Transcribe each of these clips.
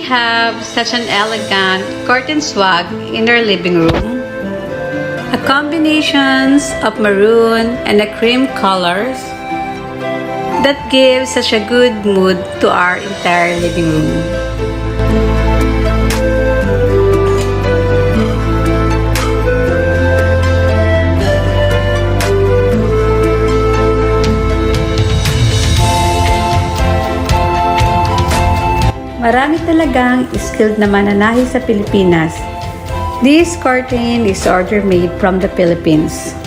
have such an elegant curtain swag in our living room. A combinations of maroon and a cream colors that gives such a good mood to our entire living room. Marami talagang skilled na mananahi sa Pilipinas. This curtain is order made from the Philippines.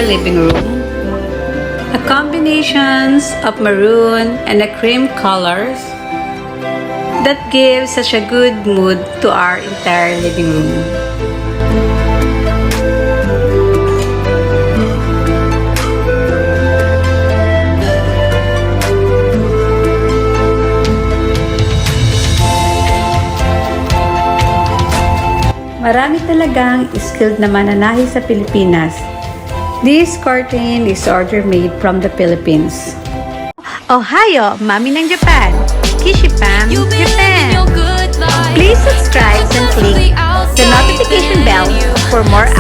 Living room. A combinations of maroon and a cream colors that gives such a good mood to our entire living room. Marami talagang skilled na mananahi sa Pilipinas. This curtain is order made from the Philippines. Ohio, Mami ng Japan. Kishipam, Japan. Please subscribe and click the notification bell for more